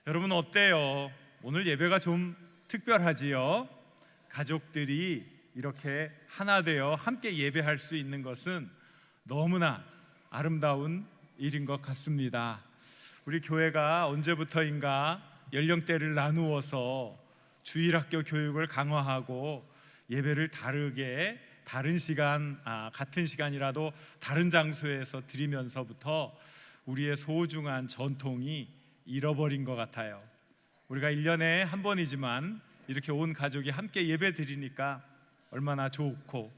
여러분 어때요? 오늘 예배가 좀 특별하지요? 가족들이 이렇게 하나 되어 함께 예배할 수 있는 것은 너무나 아름다운 일인 것 같습니다. 우리 교회가 언제부터인가 연령대를 나누어서 주일학교 교육을 강화하고 예배를 다른 시간, 같은 시간이라도 다른 장소에서 드리면서부터 우리의 소중한 전통이 잃어버린 것 같아요. 우리가 1년에 한 번이지만 이렇게 온 가족이 함께 예배 드리니까 얼마나 좋고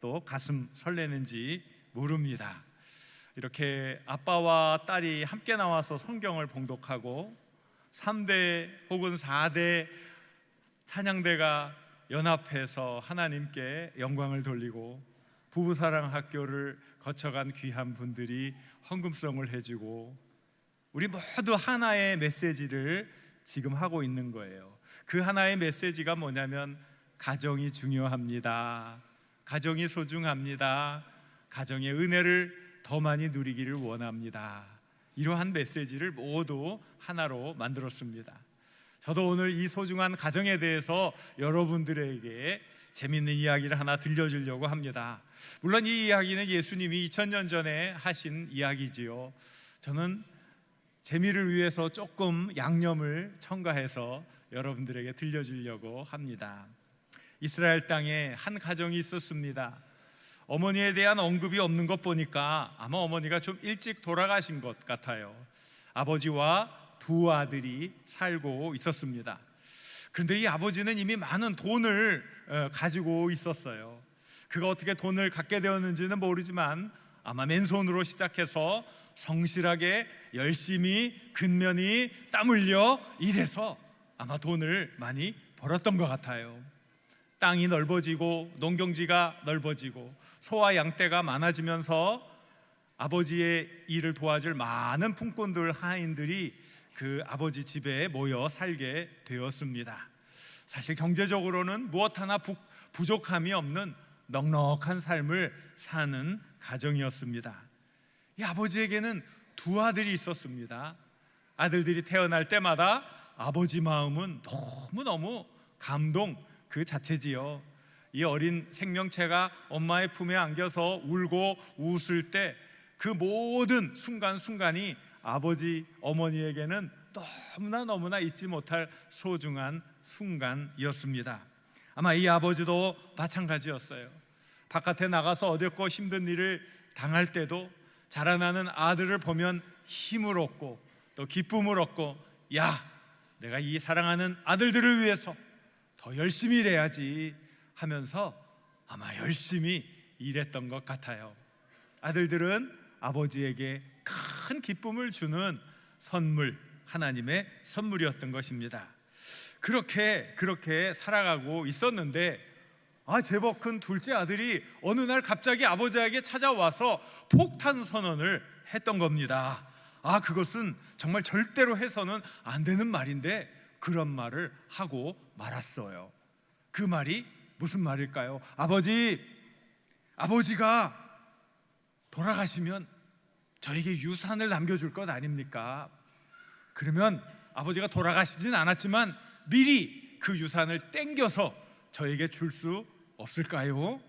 또 가슴 설레는지 모릅니다. 이렇게 아빠와 딸이 함께 나와서 성경을 봉독하고 3대 혹은 4대 찬양대가 연합해서 하나님께 영광을 돌리고 부부사랑학교를 거쳐간 귀한 분들이 헌금성을 해주고 우리 모두 하나의 메시지를 지금 하고 있는 거예요. 그 하나의 메시지가 뭐냐면 가정이 중요합니다. 가정이 소중합니다. 가정의 은혜를 더 많이 누리기를 원합니다. 이러한 메시지를 모두 하나로 만들었습니다. 저도 오늘 이 소중한 가정에 대해서 여러분들에게 재미있는 이야기를 하나 들려주려고 합니다. 물론 이 이야기는 예수님이 2000년 전에 하신 이야기지요. 저는 재미를 위해서 조금 양념을 첨가해서 여러분들에게 들려주려고 합니다. 이스라엘 땅에 한 가정이 있었습니다. 어머니에 대한 언급이 없는 것 보니까 아마 어머니가 좀 일찍 돌아가신 것 같아요. 아버지와 두 아들이 살고 있었습니다. 그런데 이 아버지는 이미 많은 돈을 가지고 있었어요. 그가 어떻게 돈을 갖게 되었는지는 모르지만 아마 맨손으로 시작해서 성실하게 열심히 근면히 땀 흘려 일해서 아마 돈을 많이 벌었던 것 같아요. 땅이 넓어지고 농경지가 넓어지고 소와 양떼가 많아지면서 아버지의 일을 도와줄 많은 품꾼들 하인들이 그 아버지 집에 모여 살게 되었습니다. 사실 경제적으로는 무엇 하나 부족함이 없는 넉넉한 삶을 사는 가정이었습니다. 이 아버지에게는 두 아들이 있었습니다. 아들들이 태어날 때마다 아버지 마음은 너무너무 감동 그 자체지요. 이 어린 생명체가 엄마의 품에 안겨서 울고 웃을 때 그 모든 순간순간이 아버지, 어머니에게는 너무나 잊지 못할 소중한 순간이었습니다. 아마 이 아버지도 마찬가지였어요. 바깥에 나가서 어렵고 힘든 일을 당할 때도 자라나는 아들을 보면 힘을 얻고 또 기쁨을 얻고, 야, 내가 이 사랑하는 아들들을 위해서 더 열심히 일해야지 하면서 아마 열심히 일했던 것 같아요. 아들들은 아버지에게 큰 기쁨을 주는 선물, 하나님의 선물이었던 것입니다. 그렇게 살아가고 있었는데 제법 큰 둘째 아들이 어느 날 갑자기 아버지에게 찾아와서 폭탄 선언을 했던 겁니다. 그것은 정말 절대로 해서는 안 되는 말인데 그런 말을 하고 말았어요. 그 말이 무슨 말일까요? 아버지가 돌아가시면 저에게 유산을 남겨줄 것 아닙니까? 그러면 아버지가 돌아가시진 않았지만 미리 그 유산을 땡겨서 저에게 줄 수 없을까요?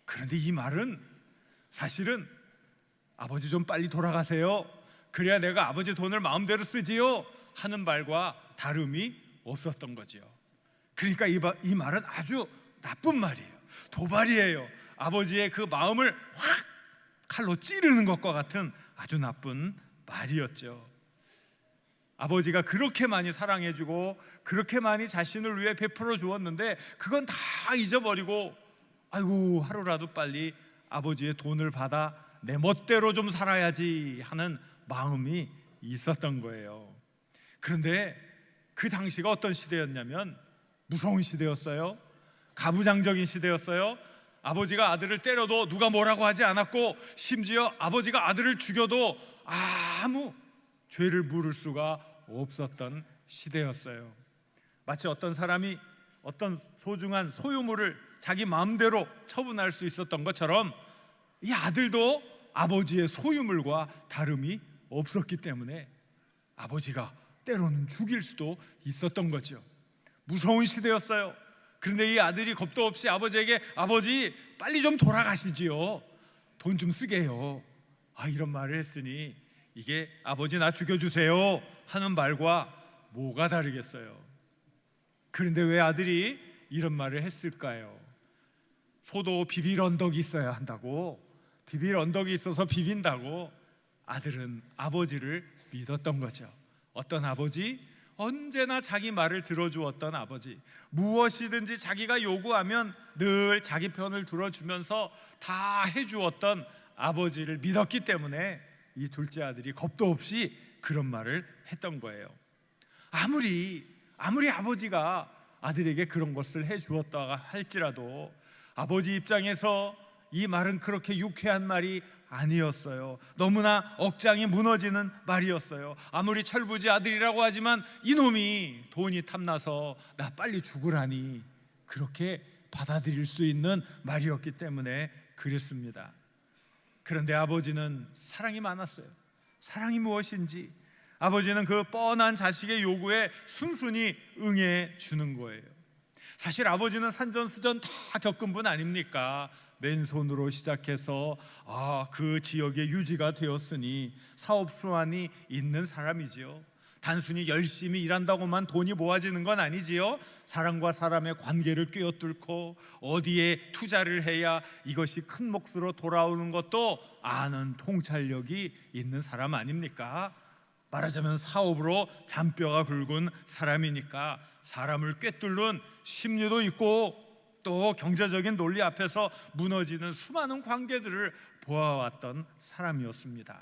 그런데 이 말은 사실은 아버지 좀 빨리 돌아가세요, 그래야 내가 아버지 돈을 마음대로 쓰지요 하는 말과 다름이 없었던 거지요. 그러니까 이 말은 아주 나쁜 말이에요. 도발이에요. 아버지의 그 마음을 확 칼로 찌르는 것과 같은 아주 나쁜 말이었죠. 아버지가 그렇게 많이 사랑해주고 그렇게 많이 자신을 위해 베풀어 주었는데 그건 다 잊어버리고 하루라도 빨리 아버지의 돈을 받아 내 멋대로 좀 살아야지 하는 마음이 있었던 거예요. 그런데 그 당시가 어떤 시대였냐면 무서운 시대였어요. 가부장적인 시대였어요. 아버지가 아들을 때려도 누가 뭐라고 하지 않았고, 심지어 아버지가 아들을 죽여도 아무 죄를 물을 수가 없었던 시대였어요. 마치 어떤 사람이 어떤 소중한 소유물을 자기 마음대로 처분할 수 있었던 것처럼 이 아들도 아버지의 소유물과 다름이 없었기 때문에 아버지가 때로는 죽일 수도 있었던 거죠. 무서운 시대였어요. 그런데 이 아들이 겁도 없이 아버지에게 아버지 빨리 좀 돌아가시지요. 돈 좀 쓰게요. 이런 말을 했으니 이게 아버지 나 죽여주세요 하는 말과 뭐가 다르겠어요. 그런데 왜 아들이 이런 말을 했을까요? 소도 비빌 언덕이 있어야 한다고, 비빌 언덕이 있어서 비빈다고 아들은 아버지를 믿었던 거죠. 어떤 아버지? 언제나 자기 말을 들어주었던 아버지, 무엇이든지 자기가 요구하면 늘 자기 편을 들어주면서 다 해주었던 아버지를 믿었기 때문에 이 둘째 아들이 겁도 없이 그런 말을 했던 거예요. 아무리 아버지가 아들에게 그런 것을 해주었다 할지라도 아버지 입장에서 이 말은 그렇게 유쾌한 말이 아니었어요. 너무나 억장이 무너지는 말이었어요. 아무리 철부지 아들이라고 하지만 이놈이 돈이 탐나서 나 빨리 죽으라니 그렇게 받아들일 수 있는 말이었기 때문에 그랬습니다. 그런데 아버지는 사랑이 많았어요. 사랑이 무엇인지 아버지는 그 뻔한 자식의 요구에 순순히 응해 주는 거예요. 사실 아버지는 산전수전 다 겪은 분 아닙니까? 맨손으로 시작해서 그 지역에 유지가 되었으니 사업 수완이 있는 사람이지요. 단순히 열심히 일한다고만 돈이 모아지는 건 아니지요. 사람과 사람의 관계를 꿰어뚫고 어디에 투자를 해야 이것이 큰 몫으로 돌아오는 것도 아는 통찰력이 있는 사람 아닙니까? 말하자면 사업으로 잔뼈가 굵은 사람이니까 사람을 꿰뚫는 심리도 있고 또 경제적인 논리 앞에서 무너지는 수많은 관계들을 보아왔던 사람이었습니다.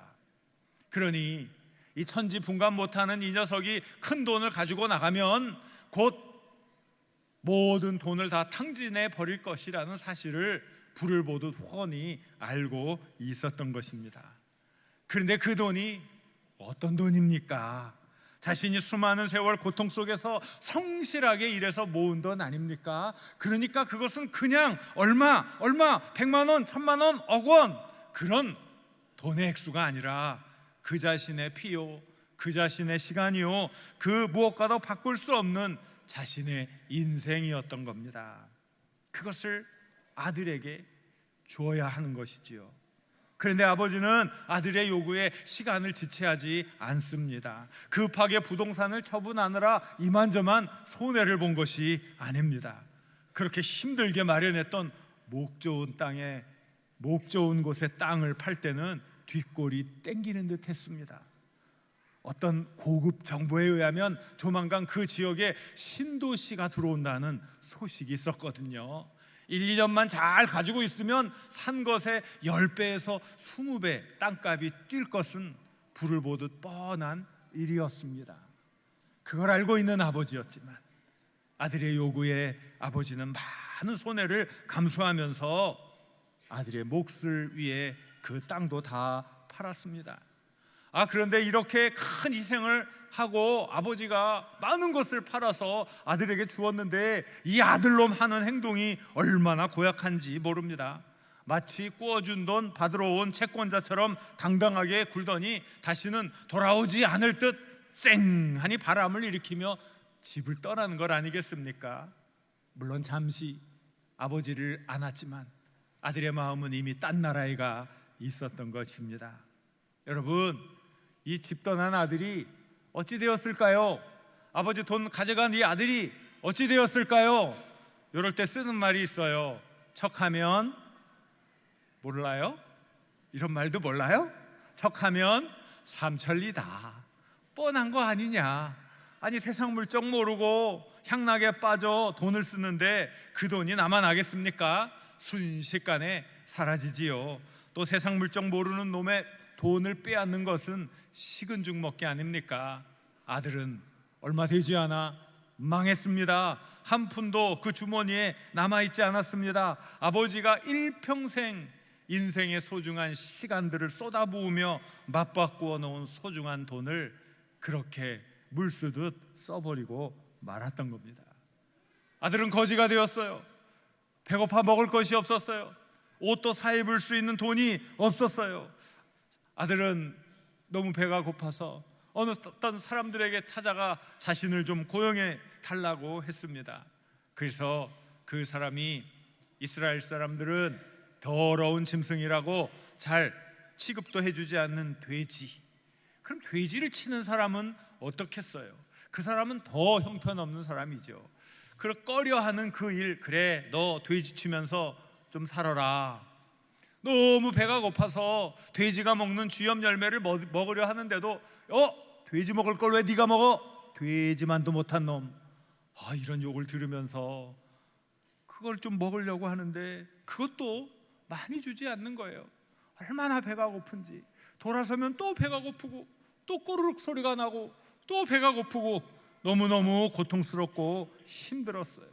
그러니 이 천지분간 못하는 이 녀석이 큰 돈을 가지고 나가면 곧 모든 돈을 다 탕진해 버릴 것이라는 사실을 불을 보듯 훤히 알고 있었던 것입니다. 그런데 그 돈이 어떤 돈입니까? 자신이 수많은 세월 고통 속에서 성실하게 일해서 모은 돈 아닙니까? 그러니까 그것은 그냥 얼마 100만 원, 1000만 원, 억 원 그런 돈의 액수가 아니라 그 자신의 피요, 그 자신의 시간이요, 그 무엇과도 바꿀 수 없는 자신의 인생이었던 겁니다. 그것을 아들에게 줘야 하는 것이지요. 그런데 아버지는 아들의 요구에 시간을 지체하지 않습니다. 급하게 부동산을 처분하느라 이만저만 손해를 본 것이 아닙니다. 그렇게 힘들게 마련했던 목 좋은 땅에, 목 좋은 곳에 땅을 팔 때는 뒷골이 땡기는 듯 했습니다. 어떤 고급 정보에 의하면 조만간 그 지역에 신도시가 들어온다는 소식이 있었거든요. 1, 2년만 잘 가지고 있으면 산 것의 10배에서 20배 땅값이 뛸 것은 불을 보듯 뻔한 일이었습니다. 그걸 알고 있는 아버지였지만 아들의 요구에 아버지는 많은 손해를 감수하면서 아들의 몫을 위해 그 땅도 다 팔았습니다. 그런데 이렇게 큰 희생을 하고 아버지가 많은 것을 팔아서 아들에게 주었는데 이 아들놈 하는 행동이 얼마나 고약한지 모릅니다. 마치 구워준 돈 받으러 온 채권자처럼 당당하게 굴더니 다시는 돌아오지 않을 듯 쌩하니 바람을 일으키며 집을 떠나는 것 아니겠습니까? 물론 잠시 아버지를 안았지만 아들의 마음은 이미 딴 나라에 가 있었던 것입니다. 여러분, 이 집 떠난 아들이 어찌 되었을까요? 아버지 돈 가져간 이 아들이 어찌 되었을까요? 이럴 때 쓰는 말이 있어요. 척하면 몰라요? 이런 말도 몰라요? 척하면 삼천리다. 뻔한 거 아니냐? 아니 세상 물정 모르고 향락에 빠져 돈을 쓰는데 그 돈이 나만 아겠습니까? 순식간에 사라지지요. 또 세상 물정 모르는 놈의 돈을 빼앗는 것은 식은 죽 먹기 아닙니까? 아들은 얼마 되지 않아 망했습니다. 한 푼도 그 주머니에 남아있지 않았습니다. 아버지가 일평생 인생의 소중한 시간들을 쏟아부으며 맞바꾸어 놓은 소중한 돈을 그렇게 물쓰듯 써버리고 말았던 겁니다. 아들은 거지가 되었어요. 배고파 먹을 것이 없었어요. 옷도 사 입을 수 있는 돈이 없었어요. 아들은 너무 배가 고파서 어떤 사람들에게 찾아가 자신을 좀 고용해 달라고 했습니다. 그래서 그 사람이 이스라엘 사람들은 더러운 짐승이라고 잘 취급도 해주지 않는 돼지, 그럼 돼지를 치는 사람은 어떻겠어요? 그 사람은 더 형편없는 사람이죠. 꺼려하는 그 일, 그래 너 돼지 치면서 좀 살아라. 너무 배가 고파서 돼지가 먹는 쥐염 열매를 먹으려 하는데도 돼지 먹을 걸 왜 네가 먹어? 돼지만도 못한 놈. 이런 욕을 들으면서 그걸 좀 먹으려고 하는데 그것도 많이 주지 않는 거예요. 얼마나 배가 고픈지. 돌아서면 또 배가 고프고 또 꼬르륵 소리가 나고 또 배가 고프고 너무너무 고통스럽고 힘들었어요.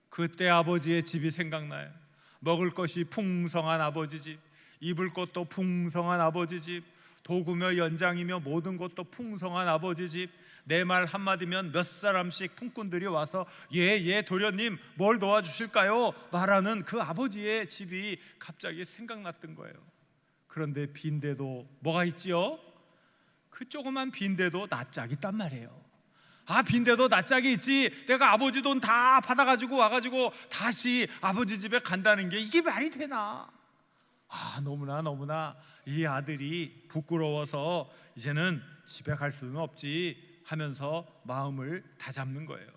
그때 아버지의 집이 생각나요. 먹을 것이 풍성한 아버지 집, 입을 것도 풍성한 아버지 집, 도구며 연장이며 모든 것도 풍성한 아버지 집, 내 말 한마디면 몇 사람씩 품꾼들이 와서 예 도련님 뭘 도와주실까요? 말하는 그 아버지의 집이 갑자기 생각났던 거예요. 그런데 빈대도 뭐가 있지요? 그 조그만 빈대도 낯짝이 있단 말이에요. 빈대도 낯짝이 있지, 내가 아버지 돈 다 받아가지고 와가지고 다시 아버지 집에 간다는 게 이게 말이 되나? 너무나 이 아들이 부끄러워서 이제는 집에 갈 수는 없지 하면서 마음을 다잡는 거예요.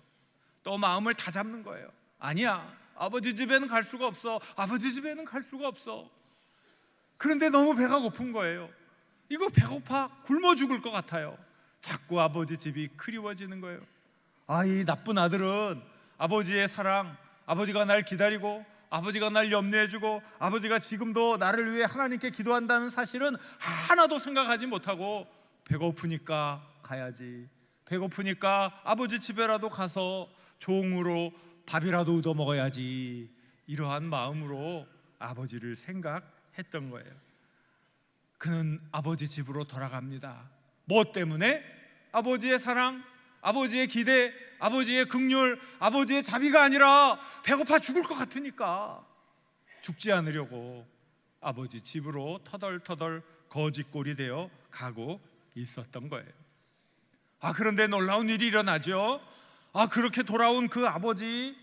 또 마음을 다잡는 거예요. 아니야, 아버지 집에는 갈 수가 없어. 아버지 집에는 갈 수가 없어. 그런데 너무 배가 고픈 거예요. 이거 배고파 굶어 죽을 것 같아요. 자꾸 아버지 집이 그리워지는 거예요. 이 나쁜 아들은 아버지의 사랑, 아버지가 날 기다리고 아버지가 날 염려해주고 아버지가 지금도 나를 위해 하나님께 기도한다는 사실은 하나도 생각하지 못하고 배고프니까 가야지, 배고프니까 아버지 집에라도 가서 종으로 밥이라도 얻어 먹어야지, 이러한 마음으로 아버지를 생각했던 거예요. 그는 아버지 집으로 돌아갑니다. 뭐 때문에? 아버지의 사랑, 아버지의 기대, 아버지의 긍휼, 아버지의 자비가 아니라 배고파 죽을 것 같으니까 죽지 않으려고 아버지 집으로 터덜터덜 거짓골이 되어 가고 있었던 거예요. 그런데 놀라운 일이 일어나죠. 그렇게 돌아온 그 아버지,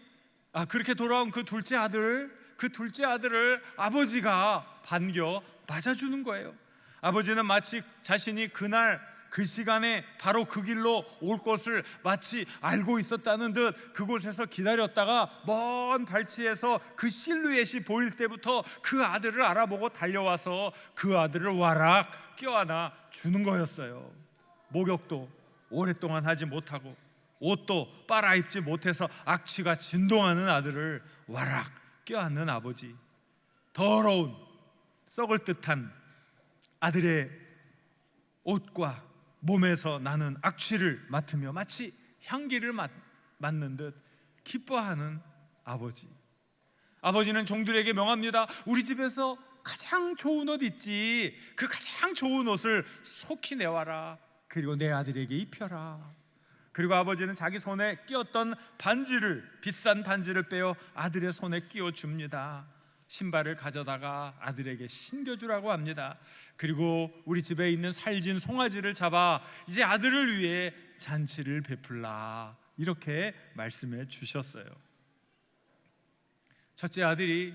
그렇게 돌아온 그 둘째 아들을 아버지가 반겨 맞아주는 거예요. 아버지는 마치 자신이 그날 그 시간에 바로 그 길로 올 것을 마치 알고 있었다는 듯 그곳에서 기다렸다가 먼 발치에서 그 실루엣이 보일 때부터 그 아들을 알아보고 달려와서 그 아들을 와락 껴안아 주는 거였어요. 목욕도 오랫동안 하지 못하고 옷도 빨아입지 못해서 악취가 진동하는 아들을 와락 껴안는 아버지, 더러운 썩을 듯한 아들의 옷과 몸에서 나는 악취를 맡으며 마치 향기를 맡는 듯 기뻐하는 아버지. 아버지는 종들에게 명합니다. 우리 집에서 가장 좋은 옷 있지, 그 가장 좋은 옷을 속히 내와라. 그리고 내 아들에게 입혀라. 그리고 아버지는 자기 손에 끼었던 비싼 반지를 빼어 아들의 손에 끼워 줍니다. 신발을 가져다가 아들에게 신겨주라고 합니다. 그리고 우리 집에 있는 살진 송아지를 잡아 이제 아들을 위해 잔치를 베풀라, 이렇게 말씀해 주셨어요. 첫째 아들이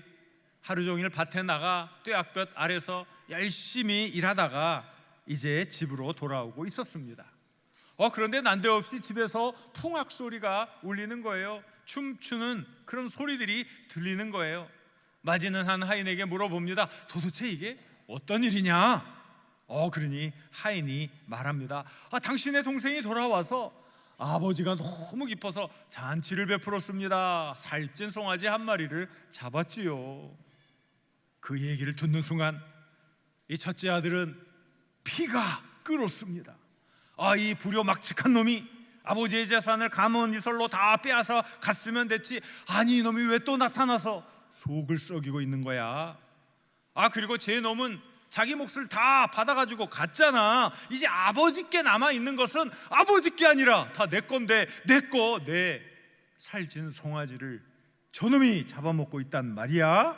하루 종일 밭에 나가 뙤약볕 아래서 열심히 일하다가 이제 집으로 돌아오고 있었습니다. 그런데 난데없이 집에서 풍악 소리가 울리는 거예요. 춤추는 그런 소리들이 들리는 거예요. 맞이는 한 하인에게 물어봅니다. 도대체 이게 어떤 일이냐? 그러니 하인이 말합니다. 당신의 동생이 돌아와서 아버지가 너무 기뻐서 잔치를 베풀었습니다. 살찐 송아지 한 마리를 잡았지요. 그 얘기를 듣는 순간 이 첫째 아들은 피가 끓었습니다. 이 불효막측한 놈이 아버지의 재산을 가문이설로 다 빼앗아 갔으면 됐지, 아니 이놈이 왜 또 나타나서 속을 썩이고 있는 거야. 그리고 제 놈은 자기 몫을 다 받아가지고 갔잖아. 이제 아버지께 남아있는 것은 아버지께 아니라 다 내 건데, 내 살찐 송아지를 저놈이 잡아먹고 있단 말이야.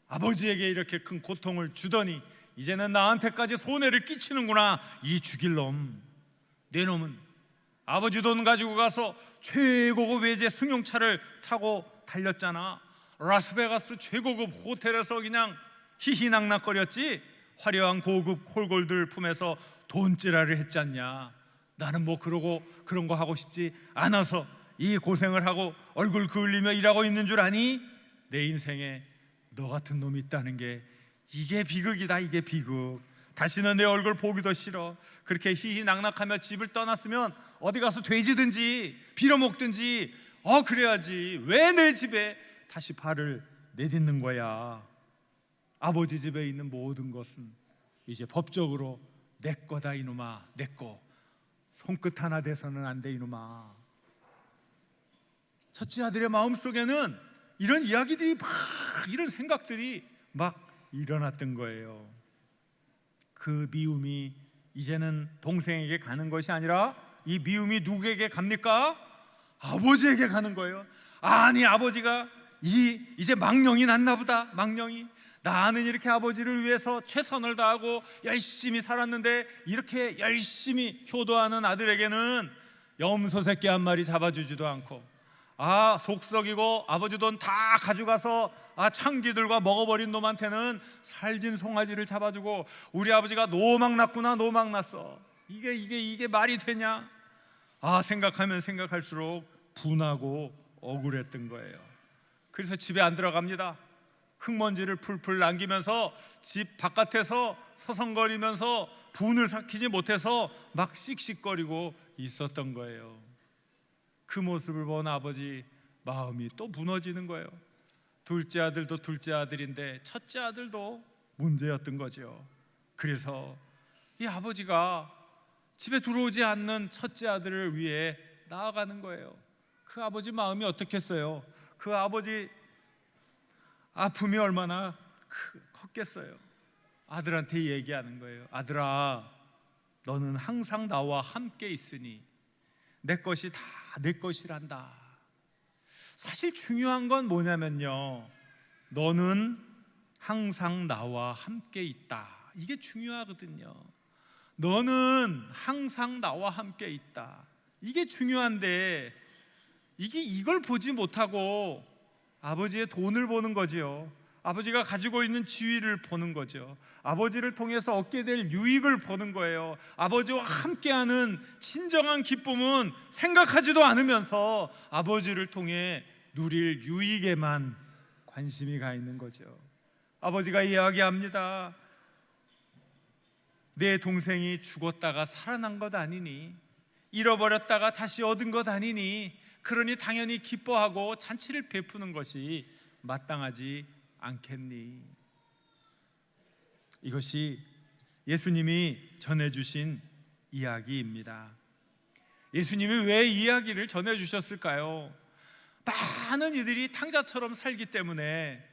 아버지에게 이렇게 큰 고통을 주더니 이제는 나한테까지 손해를 끼치는구나. 이 죽일 놈, 내 놈은 아버지 돈 가지고 가서 최고급 외제 승용차를 타고 달렸잖아. 라스베가스 최고급 호텔에서 그냥 희희낙낙거렸지. 화려한 고급 콜골들 품에서 돈찌라를 했잖냐. 나는 뭐 그런 거 하고 싶지 않아서 이 고생을 하고 얼굴 그을리며 일하고 있는 줄 아니? 내 인생에 너 같은 놈이 있다는 게 이게 비극이다. 이게 비극. 다시는 내 얼굴 보기도 싫어. 그렇게 희희낙낙하며 집을 떠났으면 어디 가서 돼지든지 빌어먹든지 그래야지. 왜 내 집에 다시 발을 내딛는 거야? 아버지 집에 있는 모든 것은 이제 법적으로 내 거다 이놈아. 내 거. 손끝 하나 대서는 안 돼 이놈아. 첫째 아들의 마음속에는 이런 이야기들이 막, 이런 생각들이 막 일어났던 거예요. 그 미움이 이제는 동생에게 가는 것이 아니라 이 미움이 누구에게 갑니까? 아버지에게 가는 거예요. 아니, 아버지가 이제 망령이 났나 보다. 망령이. 나는 이렇게 아버지를 위해서 최선을 다하고 열심히 살았는데 이렇게 열심히 효도하는 아들에게는 염소 새끼 한 마리 잡아주지도 않고, 속썩이고 아버지 돈 다 가져가서 창기들과 먹어버린 놈한테는 살진 송아지를 잡아주고, 우리 아버지가 노망 났구나. 노망 났어. 이게 말이 되냐? 생각하면 생각할수록 분하고 억울했던 거예요. 그래서 집에 안 들어갑니다. 흙먼지를 풀풀 남기면서 집 바깥에서 서성거리면서 분을 삭히지 못해서 막 씩씩거리고 있었던 거예요. 그 모습을 본 아버지 마음이 또 무너지는 거예요. 둘째 아들도 둘째 아들인데 첫째 아들도 문제였던 거죠. 그래서 이 아버지가 집에 들어오지 않는 첫째 아들을 위해 나아가는 거예요. 그 아버지 마음이 어떻겠어요? 그 아버지 아픔이 얼마나 컸겠어요. 아들한테 얘기하는 거예요. 아들아, 너는 항상 나와 함께 있으니 내 것이 다 내 것이란다. 사실 중요한 건 뭐냐면요, 너는 항상 나와 함께 있다. 이게 중요하거든요. 너는 항상 나와 함께 있다. 이게 중요한데 이걸 보지 못하고 아버지의 돈을 보는 거지요. 아버지가 가지고 있는 지위를 보는 거죠. 아버지를 통해서 얻게 될 유익을 보는 거예요. 아버지와 함께하는 진정한 기쁨은 생각하지도 않으면서 아버지를 통해 누릴 유익에만 관심이 가 있는 거죠. 아버지가 이야기합니다. 내 동생이 죽었다가 살아난 것 아니니, 잃어버렸다가 다시 얻은 것 아니니, 그러니 당연히 기뻐하고 잔치를 베푸는 것이 마땅하지 않겠니? 이것이 예수님이 전해주신 이야기입니다. 예수님이 왜 이 이야기를 전해주셨을까요? 많은 이들이 탕자처럼 살기 때문에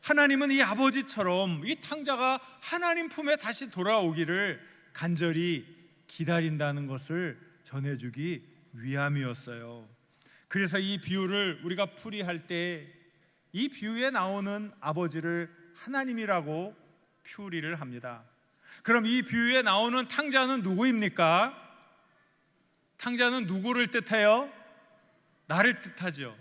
하나님은 이 아버지처럼 이 탕자가 하나님 품에 다시 돌아오기를 간절히 기다린다는 것을 전해주기 위함이었어요. 그래서 이 비유를 우리가 풀이할 때 이 비유에 나오는 아버지를 하나님이라고 풀이를 합니다. 그럼 이 비유에 나오는 탕자는 누구입니까? 탕자는 누구를 뜻해요? 나를 뜻하죠.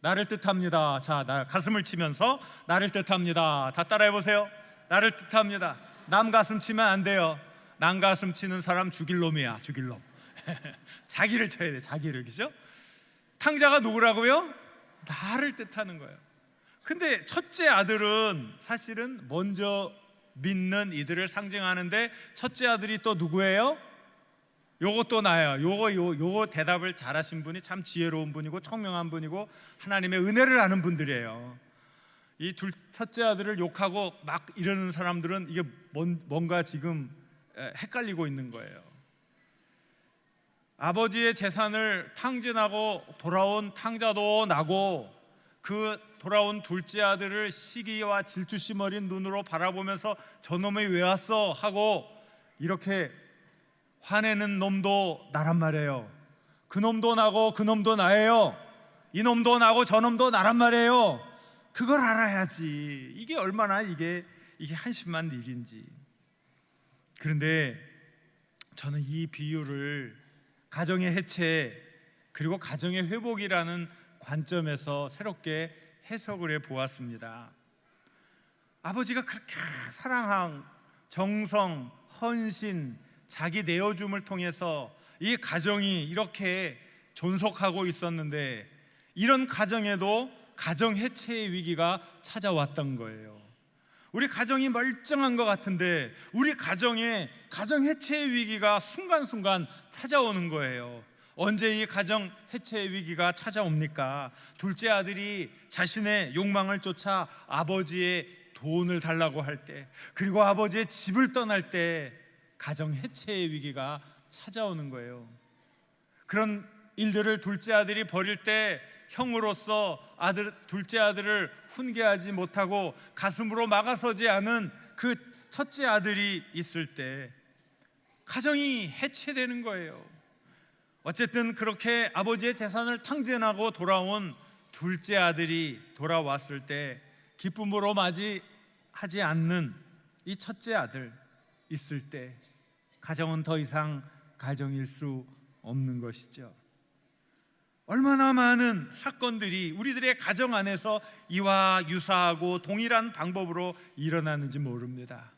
나를 뜻합니다. 자, 나 가슴을 치면서 나를 뜻합니다. 다 따라해 보세요. 나를 뜻합니다. 남 가슴 치면 안 돼요. 남 가슴 치는 사람 죽일 놈이야. 죽일 놈. 자기를 쳐야 돼. 자기를. 그죠? 탕자가 누구라고요? 나를 뜻하는 거예요. 근데 첫째 아들은 사실은 먼저 믿는 이들을 상징하는데, 첫째 아들이 또 누구예요? 요것도 나예요. 요거 대답을 잘하신 분이 참 지혜로운 분이고 청명한 분이고 하나님의 은혜를 아는 분들이에요. 이 첫째 아들을 욕하고 막 이러는 사람들은 이게 뭔가 지금 헷갈리고 있는 거예요. 아버지의 재산을 탕진하고 돌아온 탕자도 나고, 그 돌아온 둘째 아들을 시기와 질투심 어린 눈으로 바라보면서 저놈이 왜 왔어? 하고 이렇게 화내는 놈도 나란 말이에요. 그 놈도 나고 그 놈도 나예요. 이 놈도 나고 저 놈도 나란 말이에요. 그걸 알아야지. 이게 얼마나 이게 이게 한심한 일인지. 그런데 저는 이 비유를 가정의 해체 그리고 가정의 회복이라는 관점에서 새롭게 해석을 해 보았습니다. 아버지가 그렇게 사랑한 정성, 헌신, 자기 내어줌을 통해서 이 가정이 이렇게 존속하고 있었는데, 이런 가정에도 가정 해체의 위기가 찾아왔던 거예요. 우리 가정이 멀쩡한 것 같은데 우리 가정에 가정 해체의 위기가 순간순간 찾아오는 거예요. 언제 이 가정 해체의 위기가 찾아옵니까? 둘째 아들이 자신의 욕망을 쫓아 아버지의 돈을 달라고 할 때, 그리고 아버지의 집을 떠날 때 가정 해체의 위기가 찾아오는 거예요. 그런 일들을 둘째 아들이 벌일 때 형으로서 둘째 아들을 훈계하지 못하고 가슴으로 막아서지 않은 그 첫째 아들이 있을 때 가정이 해체되는 거예요. 어쨌든 그렇게 아버지의 재산을 탕진하고 돌아온 둘째 아들이 돌아왔을 때 기쁨으로 맞이하지 않는 이 첫째 아들 있을 때 가정은 더 이상 가정일 수 없는 것이죠. 얼마나 많은 사건들이 우리들의 가정 안에서 이와 유사하고 동일한 방법으로 일어나는지 모릅니다.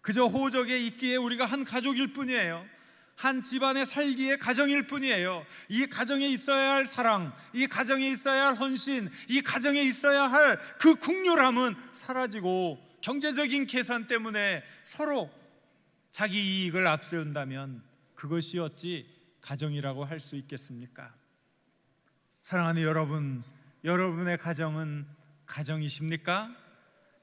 그저 호적에 있기에 우리가 한 가족일 뿐이에요. 한 집안에 살기에 가정일 뿐이에요. 이 가정에 있어야 할 사랑, 이 가정에 있어야 할 헌신, 이 가정에 있어야 할 그 국률함은 사라지고 경제적인 계산 때문에 서로 자기 이익을 앞세운다면 그것이 어찌 가정이라고 할 수 있겠습니까? 사랑하는 여러분, 여러분의 가정은 가정이십니까?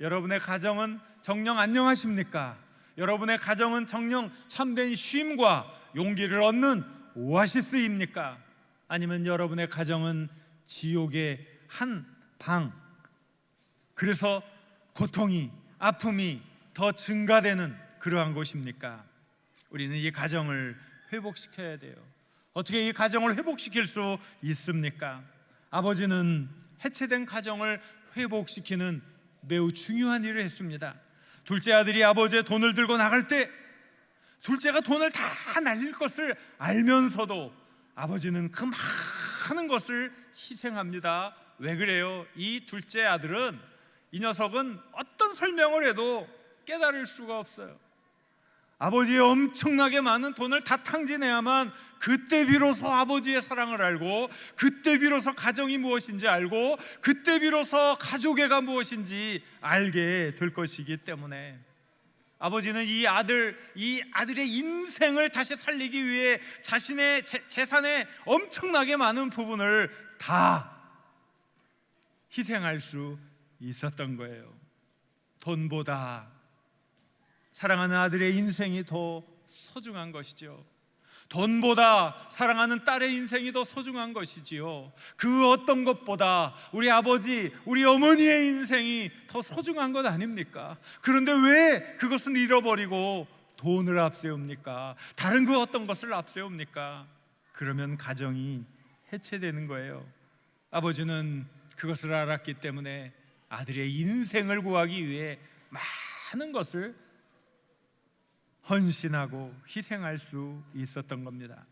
여러분의 가정은 정녕 안녕하십니까? 여러분의 가정은 정녕 참된 쉼과 용기를 얻는 오아시스입니까? 아니면 여러분의 가정은 지옥의 한 방, 그래서 고통이, 아픔이 더 증가되는 그러한 곳입니까? 우리는 이 가정을 회복시켜야 돼요. 어떻게 이 가정을 회복시킬 수 있습니까? 아버지는 해체된 가정을 회복시키는 매우 중요한 일을 했습니다. 둘째 아들이 아버지의 돈을 들고 나갈 때 둘째가 돈을 다 날릴 것을 알면서도 아버지는 그 많은 것을 희생합니다. 왜 그래요? 이 둘째 아들은, 이 녀석은 어떤 설명을 해도 깨달을 수가 없어요. 아버지의 엄청나게 많은 돈을 다 탕진해야만 그때 비로소 아버지의 사랑을 알고, 그때 비로소 가정이 무엇인지 알고, 그때 비로소 가족애가 무엇인지 알게 될 것이기 때문에 아버지는 이 아들의 인생을 다시 살리기 위해 자신의 재산의 엄청나게 많은 부분을 다 희생할 수 있었던 거예요. 돈보다 사랑하는 아들의 인생이 더 소중한 것이죠. 돈보다 사랑하는 딸의 인생이 더 소중한 것이지요. 그 어떤 것보다 우리 아버지, 우리 어머니의 인생이 더 소중한 것 아닙니까? 그런데 왜 그것을 잃어버리고 돈을 앞세웁니까? 다른 그 어떤 것을 앞세웁니까? 그러면 가정이 해체되는 거예요. 아버지는 그것을 알았기 때문에 아들의 인생을 구하기 위해 많은 것을 헌신하고 희생할 수 있었던 겁니다.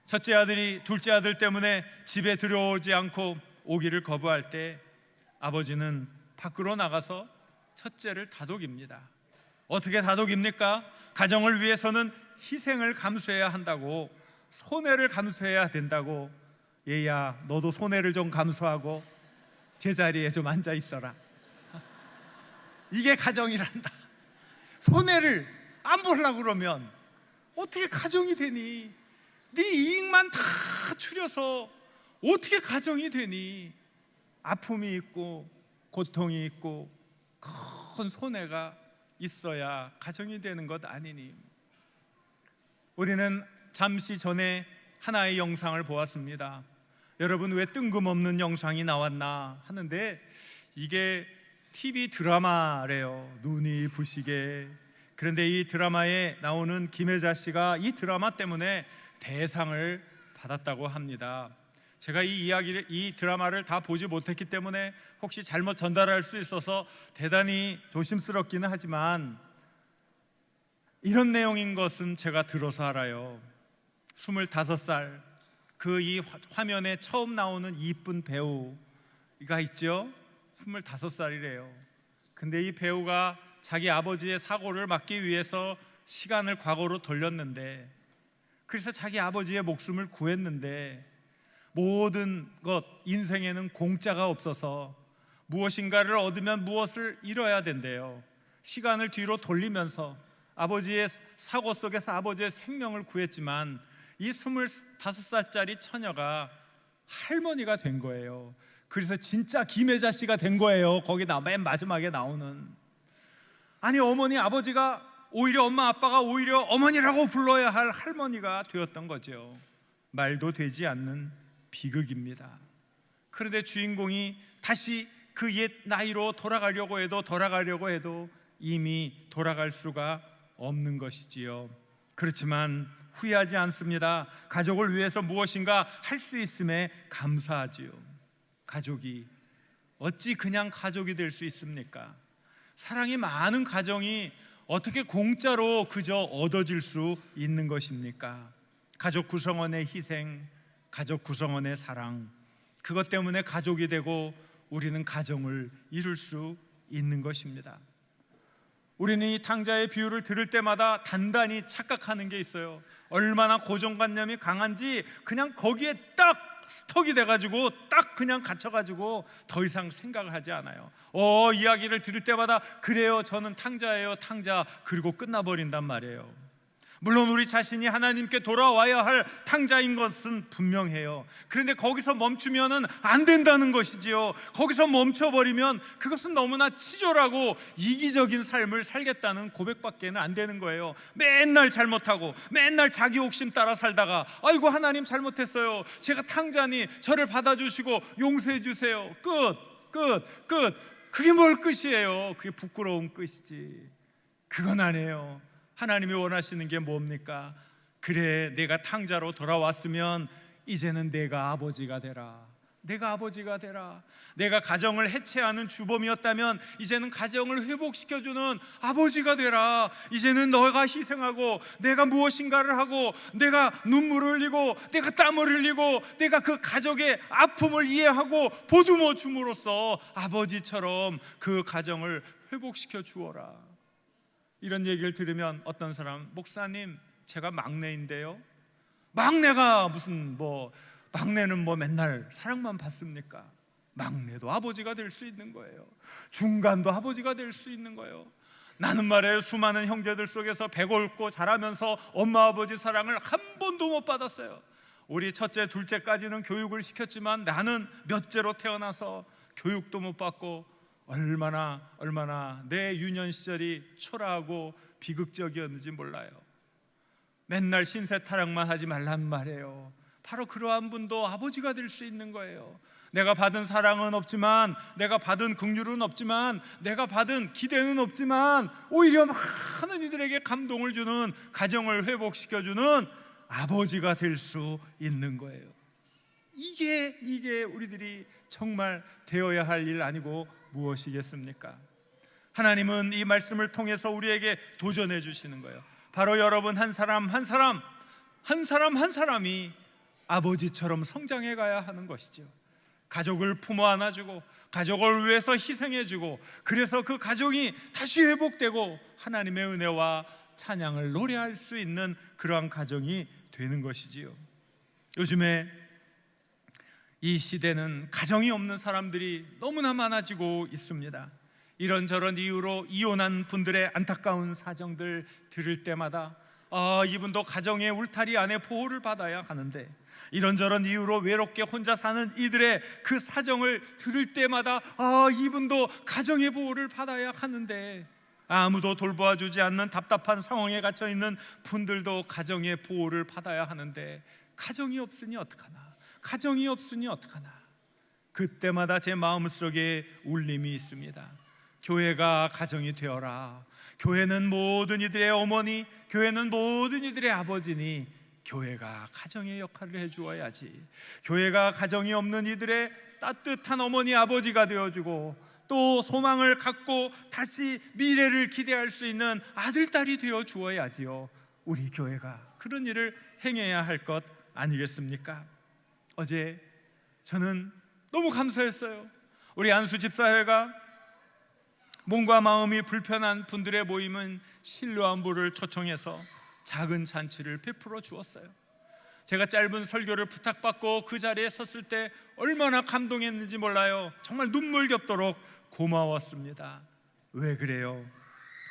첫째 아들이 둘째 아들 때문에 집에 들어오지 않고 오기를 거부할 때 아버지는 밖으로 나가서 첫째를 다독입니다. 어떻게 다독입니까? 가정을 위해서는 희생을 감수해야 한다고, 손해를 감수해야 된다고. 얘야, 너도 손해를 좀 감수하고 제자리에 좀 앉아 있어라. 이게 가정이란다. 손해를 안 보려고 그러면 어떻게 가정이 되니? 네 이익만 다 추려서 어떻게 가정이 되니? 아픔이 있고 고통이 있고 큰 손해가 있어야 가정이 되는 것 아니니? 우리는 잠시 전에 하나의 영상을 보았습니다. 여러분, 왜 뜬금없는 영상이 나왔나 하는데, 이게 TV 드라마래요. 눈이 부시게. 그런데 이 드라마에 나오는 김혜자 씨가 이 드라마 때문에 대상을 받았다고 합니다. 제가 이 드라마를 다 보지 못했기 때문에 혹시 잘못 전달할 수 있어서 대단히 조심스럽기는 하지만 이런 내용인 것은 제가 들어서 알아요. 25살 그 이 화면에 처음 나오는 이쁜 배우가 있죠. 25살이래요. 근데 이 배우가 자기 아버지의 사고를 막기 위해서 시간을 과거로 돌렸는데, 그래서 자기 아버지의 목숨을 구했는데, 모든 것, 인생에는 공짜가 없어서 무엇인가를 얻으면 무엇을 잃어야 된대요. 시간을 뒤로 돌리면서 아버지의 사고 속에서 아버지의 생명을 구했지만 이 25살짜리 처녀가 할머니가 된 거예요. 그래서 진짜 김혜자 씨가 된 거예요. 거기 맨 마지막에 나오는. 아니, 어머니 아버지가 오히려 엄마 아빠가 오히려 어머니라고 불러야 할 할머니가 되었던 거죠. 말도 되지 않는 비극입니다. 그런데 주인공이 다시 그 옛 나이로 돌아가려고 해도 이미 돌아갈 수가 없는 것이지요. 그렇지만 후회하지 않습니다. 가족을 위해서 무엇인가 할 수 있음에 감사하지요. 가족이 어찌 그냥 가족이 될 수 있습니까? 사랑이 많은 가정이 어떻게 공짜로 그저 얻어질 수 있는 것입니까? 가족 구성원의 희생, 가족 구성원의 사랑, 그것 때문에 가족이 되고 우리는 가정을 이룰 수 있는 것입니다. 우리는 이 탕자의 비유를 들을 때마다 단단히 착각하는 게 있어요. 얼마나 고정관념이 강한지 그냥 거기에 딱 스톡이 돼가지고 딱 그냥 갇혀가지고 더 이상 생각을 하지 않아요. 이야기를 들을 때마다 그래요, 저는 탕자예요, 탕자, 그리고 끝나버린단 말이에요. 물론 우리 자신이 하나님께 돌아와야 할 탕자인 것은 분명해요. 그런데 거기서 멈추면 안 된다는 것이지요. 거기서 멈춰버리면 그것은 너무나 치졸하고 이기적인 삶을 살겠다는 고백밖에 안 되는 거예요. 맨날 잘못하고 맨날 자기 욕심 따라 살다가 아이고 하나님 잘못했어요, 제가 탕자니 저를 받아주시고 용서해 주세요. 끝. 그게 뭘 끝이에요? 그게 부끄러운 끝이지. 그건 아니에요. 하나님이 원하시는 게 뭡니까? 그래, 내가 탕자로 돌아왔으면 이제는 내가 아버지가 되라. 내가 아버지가 되라. 내가 가정을 해체하는 주범이었다면 이제는 가정을 회복시켜주는 아버지가 되라. 이제는 너가 희생하고 내가 무엇인가를 하고 내가 눈물을 흘리고 내가 땀을 흘리고 내가 그 가족의 아픔을 이해하고 보듬어 줌으로써 아버지처럼 그 가정을 회복시켜 주어라. 이런 얘기를 들으면 어떤 사람, 목사님 제가 막내인데요. 막내가 무슨 막내는 맨날 사랑만 받습니까? 막내도 아버지가 될 수 있는 거예요. 중간도 아버지가 될 수 있는 거예요. 나는 말이에요, 수많은 형제들 속에서 배고프고 자라면서 엄마 아버지 사랑을 한 번도 못 받았어요. 우리 첫째 둘째까지는 교육을 시켰지만 나는 몇째로 태어나서 교육도 못 받고 얼마나 내 유년 시절이 초라하고 비극적이었는지 몰라요. 맨날 신세타령만 하지 말란 말이에요. 바로 그러한 분도 아버지가 될 수 있는 거예요. 내가 받은 사랑은 없지만, 내가 받은 긍휼은 없지만, 내가 받은 기대는 없지만 오히려 많은 이들에게 감동을 주는, 가정을 회복시켜주는 아버지가 될 수 있는 거예요. 이게 우리들이 정말 되어야 할 일 아니고 무엇이겠습니까? 하나님은 이 말씀을 통해서 우리에게 도전해 주시는 거예요. 바로 여러분 한 사람 한 사람이 아버지처럼 성장해 가야 하는 것이죠. 가족을 품어 안아주고 가족을 위해서 희생해주고, 그래서 그 가족이 다시 회복되고 하나님의 은혜와 찬양을 노래할 수 있는 그러한 가정이 되는 것이지요. 요즘에 이 시대는 가정이 없는 사람들이 너무나 많아지고 있습니다. 이런저런 이유로 이혼한 분들의 안타까운 사정들 들을 때마다 이분도 가정의 울타리 안에 보호를 받아야 하는데, 이런저런 이유로 외롭게 혼자 사는 이들의 그 사정을 들을 때마다 이분도 가정의 보호를 받아야 하는데, 아무도 돌보아주지 않는 답답한 상황에 갇혀 있는 분들도 가정의 보호를 받아야 하는데, 가정이 없으니 어떡하나, 가정이 없으니 어떡하나. 그때마다 제 마음속에 울림이 있습니다. 교회가 가정이 되어라. 교회는 모든 이들의 어머니, 교회는 모든 이들의 아버지니 교회가 가정의 역할을 해주어야지. 교회가 가정이 없는 이들의 따뜻한 어머니 아버지가 되어주고 또 소망을 갖고 다시 미래를 기대할 수 있는 아들 딸이 되어 주어야지요. 우리 교회가 그런 일을 행해야 할 것 아니겠습니까? 어제 저는 너무 감사했어요. 우리 안수 집사회가 몸과 마음이 불편한 분들의 모임은 신료안부를 초청해서 작은 잔치를 베풀어 주었어요. 제가 짧은 설교를 부탁받고 그 자리에 섰을 때 얼마나 감동했는지 몰라요. 정말 눈물겹도록 고마웠습니다. 왜 그래요?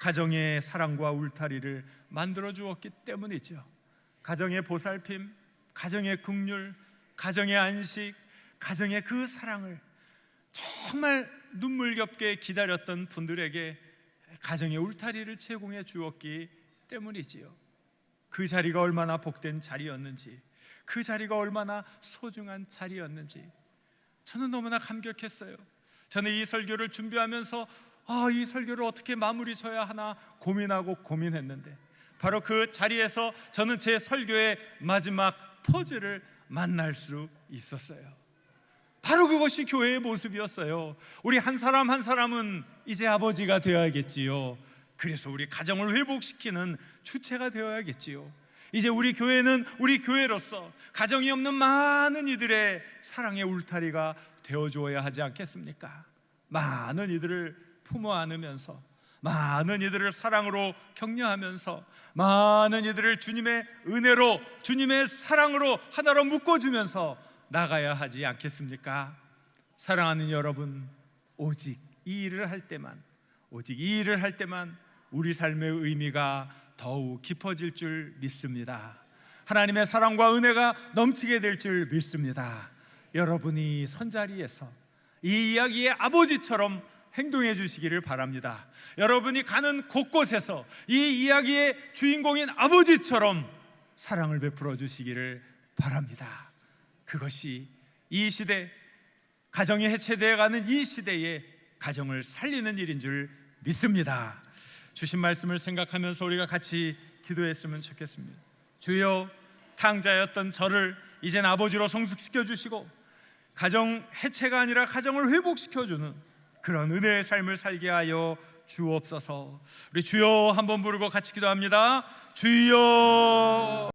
가정의 사랑과 울타리를 만들어 주었기 때문이죠. 가정의 보살핌, 가정의 긍휼, 가정의 안식, 가정의 그 사랑을 정말 눈물겹게 기다렸던 분들에게 가정의 울타리를 제공해 주었기 때문이지요. 그 자리가 얼마나 복된 자리였는지, 그 자리가 얼마나 소중한 자리였는지 저는 너무나 감격했어요. 저는 이 설교를 준비하면서 이 설교를 어떻게 마무리 져야 하나 고민하고 고민했는데 바로 그 자리에서 저는 제 설교의 마지막 포즈를 만날 수 있었어요. 바로 그것이 교회의 모습이었어요. 우리 한 사람 한 사람은 이제 아버지가 되어야겠지요. 그래서 우리 가정을 회복시키는 주체가 되어야겠지요. 이제 우리 교회는 우리 교회로서 가정이 없는 많은 이들의 사랑의 울타리가 되어주어야 하지 않겠습니까? 많은 이들을 품어 안으면서, 많은 이들을 사랑으로 격려하면서, 많은 이들을 주님의 은혜로, 주님의 사랑으로 하나로 묶어주면서 나가야 하지 않겠습니까? 사랑하는 여러분, 오직 이 일을 할 때만, 오직 이 일을 할 때만 우리 삶의 의미가 더욱 깊어질 줄 믿습니다. 하나님의 사랑과 은혜가 넘치게 될 줄 믿습니다. 여러분이 선자리에서 이 이야기의 아버지처럼 행동해 주시기를 바랍니다. 여러분이 가는 곳곳에서 이 이야기의 주인공인 아버지처럼 사랑을 베풀어 주시기를 바랍니다. 그것이 이 시대, 가정이 해체되어 가는 이 시대에 가정을 살리는 일인 줄 믿습니다. 주신 말씀을 생각하면서 우리가 같이 기도했으면 좋겠습니다. 주여, 탕자였던 저를 이젠 아버지로 성숙시켜 주시고 가정 해체가 아니라 가정을 회복시켜주는 그런 은혜의 삶을 살게 하여 주옵소서. 우리 주여 한번 부르고 같이 기도합니다. 주여.